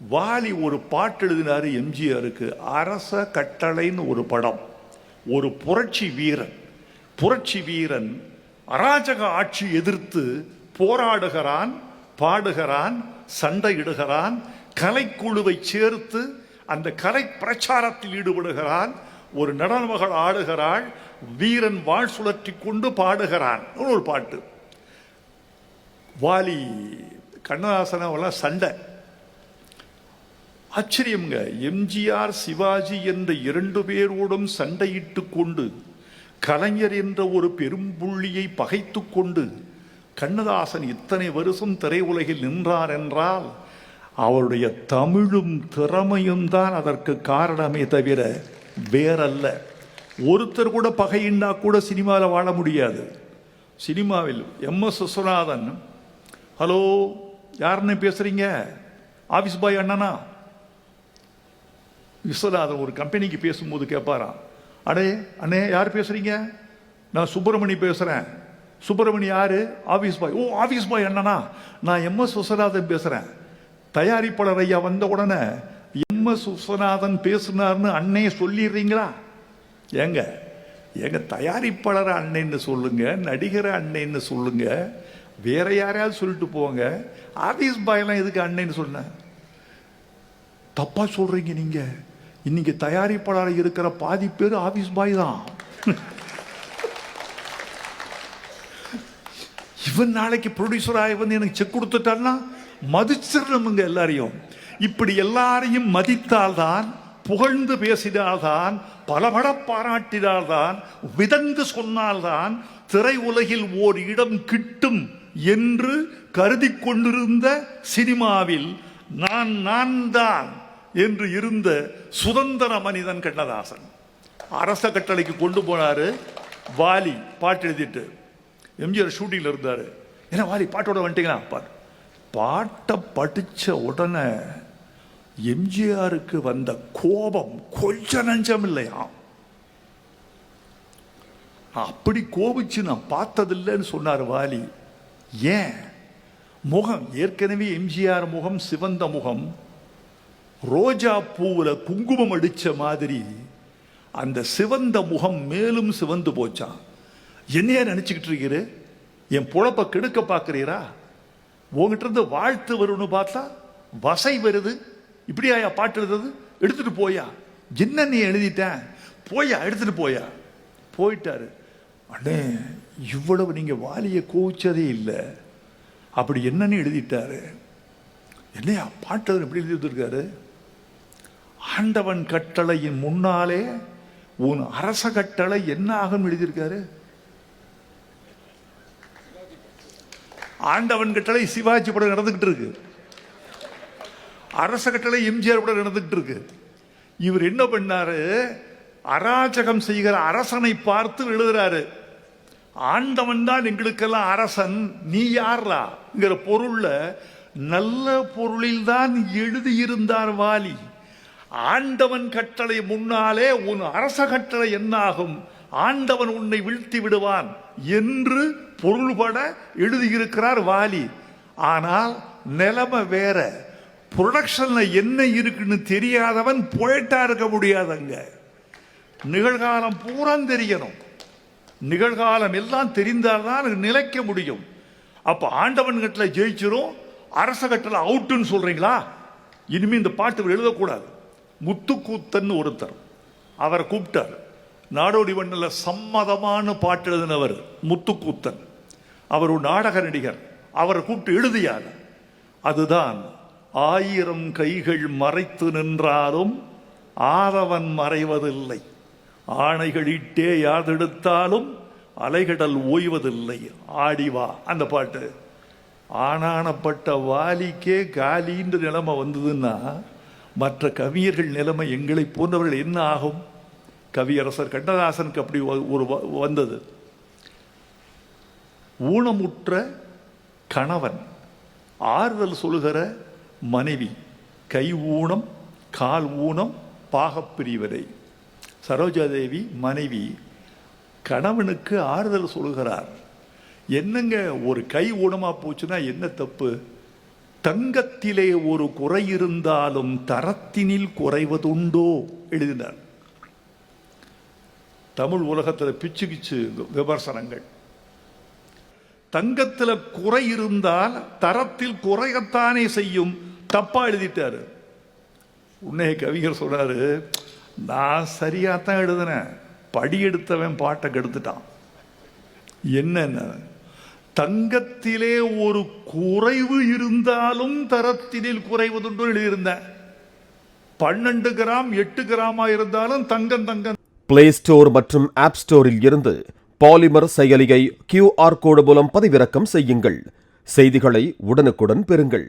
வாலி ஒரு பாட்டு எழுதினாரு எம்ஜிஆருக்கு. அரச கட்டளைன்னு ஒரு படம். ஒரு புரட்சி வீரன் அராஜக ஆட்சி எதிர்த்து போராடுகிறான், பாடுகிறான், சண்டையிடுகிறான், கலைக்குழுவை சேர்த்து அந்த கலை பிரச்சாரத்தில் ஈடுபடுகிறான். ஒரு நடனமகள் ஆடுகிறாள், வீரன் வாழ் சுழற்றி கொண்டு பாடுகிறான். ஒரு பாட்டு. வாலி கண்ணதாசன் சண்டை. ஆச்சரியம்ங்க. எம்ஜிஆர் சிவாஜி என்ற 2 பேரோடும் சண்டையிட்டு கொண்டு கலைஞர் என்ற ஒரு பெரும்புள்ளியை பகைத்து கொண்டு கண்ணதாசன் இத்தனை வருஷம் திரையுலகில் நின்றார் என்றால் அவருடைய தமிழும் திறமையும் தான் அதற்கு காரணமே தவிர வேறல்ல. ஒருத்தர் கூட பகையின்னா கூட சினிமாவில் வாழ முடியாது. சினிமாவில் எம்.எஸ். விஸ்வநாதன், ஹலோ யாருன்னு பேசுறீங்க? ஆபீஸ் பாய் அண்ணனா? விஸ்வநாதன் ஒரு கம்பெனிக்கு பேசும்போது கேட்பாராம், அண்ணே யார் பேசுறீங்க? நான் சுப்பிரமணி பேசுறேன். சுப்பிரமணி யாரு? Office boy. ஓ, ஆபீஸ் பாய் அண்ணனா? நான் எம்.எஸ். விஸ்வநாதன் பேசுறேன். தயாரிப்பாளர் ஐயா வந்த உடனே எம்.எஸ். விஸ்வநாதன் பேசுனார்னு அண்ணே சொல்லிடுறீங்களா? ஏங்க தயாரிப்பாளர் அண்ணன்னு சொல்லுங்க, நடிகர் அண்ணன்னு சொல்லுங்க, வேற யாரையாவது சொல்லிட்டு போங்க. ஆபீஸ் பாய்லாம் எதுக்கு அண்ணன்னு சொன்ன? தப்பா சொல்றீங்க நீங்க. இன்னைக்கு தயாரிப்பாளர் இருக்கிற பாதி பேர் ஆபீஸ் பாய் தான். இவன் நாளைக்கு ப்ரொடியூசராக வந்து எனக்கு செக் கொடுத்துட்டான்னா மதிச்சிடணுங்க எல்லாரையும். இப்படி எல்லாரையும் மதித்தால்தான், புகழ்ந்து பேசினால்தான், பலபட பாராட்டினால்தான், விதந்து சொன்னால்தான் திரை உலகில் ஓர் இடம் கிட்டும் என்று கருதி கொண்டிருந்த சினிமாவில் நான் தான் என்று இருந்த சுதந்திர மனிதன் கண்ணதாசன். அரச கட்டளைக்கு கொண்டு போனாரு. வாலி பாட்டு எழுதிட்டு எம்ஜிஆர் ஷூட்டிங்ல இருந்தாரு. ஏன்னா வாலி பாட்டோட வந்துட்டீங்களா? பாட்டை படிச்ச உடனே எம்ஜிஆருக்கு வந்த கோபம் கொஞ்ச நஞ்சம் இல்லையா. அப்படி கோபிச்சு நான் பார்த்ததில்லைன்னு சொன்னார் வாலி. ஏன்? முகம் ஏற்கனவே எம்ஜிஆர் முகம் சிவந்த முகம், ரோஜா பூவுல குங்குமம் அடிச்ச மாதிரி அந்த சிவந்த முகம் மேலும் சிவந்து போச்சான். என்னையா நினைச்சுக்கிட்டு இருக்கிற? என் பொழப்ப கெடுக்க பாக்குறீரா? உங்ககிட்ட இருந்து வாழ்த்து வரும்னு பார்த்தா வசை வருது. இப்படியா பாட்டு எழுதுறது? எடுத்துட்டு போயா. என்ன நீ எழுதிட்டேன்? போயா, எடுத்துட்டு போயா. போயிட்டாரு. அண்ணே, இவ்வளவு நீங்க வாலிய கோவிச்சதே இல்லை. அப்படி என்னன்னு எழுதிட்டாரு. என்னையா பாட்டு எப்படி எழுதிருக்காரு? ஆண்டவன் கட்டளையின் முன்னாலே உன் அரச கட்டளை என்ன ஆகும் எழுதியிருக்காரு. ஆண்டவன் கட்டளை சிவாஜி படம் நடந்துகிட்டு இருக்கு, அரச கட்டளை எம்ஜிஆர் படம் நடந்துகிட்டு இருக்கு. இவர் என்ன பண்ணாரு? அராஜகம் செய்கிற அரசனை பார்த்து எழுதுறாரு. ஆண்டவன் தான் எங்களுக்கெல்லாம் அரசன், நீ யார்ங்கிற பொருள்ல நல்ல பொருளில் தான் எழுதியிருந்தார் வாலி. ஆண்டவன் கட்டளை முன்னாலே உன் அரச கட்டளை என்னாகும், ஆண்டவன் உன்னை வீழ்த்தி விடுவான் என்று பொருள்பட எழுதியிருக்கிறார் வாலி. ஆனால் நிலைமை வேற. புரொடக்ஷன்ல என்ன இருக்குன்னு தெரியாதவன் போயிட்டா இருக்க முடியாதங்க. நிகழ்காலம் பூரா தெரியணும். நிகழ்காலம் எல்லாம் தெரிந்தால்தான் நிலைக்க முடியும். அப்ப ஆண்டவன் கட்டளை ஜெயிச்சிரும், அரச கட்டளை அவுட்டுன்னு சொல்றீங்களா? இனிமே இந்த பாட்டு எழுதக்கூடாது. முத்துக்கூத்தன் ஒருத்தர், அவரை கூப்பிட்டார். நாடோடி வண்ணல சம்மதமான பாட்டு எழுதினவர் முத்துக்கூத்தன். அவர் ஒரு நாடக நடிகர். அவரை கூப்பிட்டு எழுதியார். அதுதான் 1000 கைகள் மறைத்து நின்றாலும் ஆதவன் மறைவதில்லை, ஆணைகளிட்டே யாதெடுத்தாலும் அலைகடல் ஓய்வதில்லை, ஆடிவா. அந்த பாட்டு. ஆனானப்பட்ட வாலிக்கே காலின்ற நிலைமை வந்ததுன்னா மற்ற கவிஞர்கள் நிலைமை எங்களை போன்றவர்கள் என்ன ஆகும்? கவியரசர் கண்ணதாசனுக்கு அப்படி ஒரு வந்தது. ஊனமுற்ற கணவன், ஆறுதல் சொல்லுகிற மனைவி, கை ஊனம் கால் ஊனம் பாகப்பிரிவதை. சரோஜாதேவி மனைவி கணவனுக்கு ஆறுதல் சொல்லுகிறார். என்னங்க, ஒரு கை ஊனமா போச்சுன்னா என்ன தப்பு? தங்கத்திலே ஒரு குறை இருந்தாலும் தரத்தினில் குறைவதுண்டோ எழுதினார். தமிழ் உலகத்தில் பிச்சு கிச்சு விமர்சனங்கள். தங்கத்தில் குறை இருந்தால் தரத்தில் குறையத்தானே செய்யும். தப்பா எழுதிட்டாரு. உன்னை கவிஞர் சொல்றாரு, நான் சரியாத்தான் எழுதுனேன், படி எடுத்தவன் பாட்டை கெடுத்துட்டான். என்ன, தங்கத்திலே ஒரு குறைவு இருந்தாலும் தரத்தினில் குறைவதுண்டு எழுதியிருந்தேன். 12 கிராம் 8 கிராமா இருந்தாலும் தங்கம். பிளே ஸ்டோர் மற்றும் ஆப் ஸ்டோரில் இருந்து பாலிமர் செயலியை QR கோடு மூலம் பதிவிறக்கம் செய்யுங்கள். செய்திகளை உடனுக்குடன் பெறுங்கள்.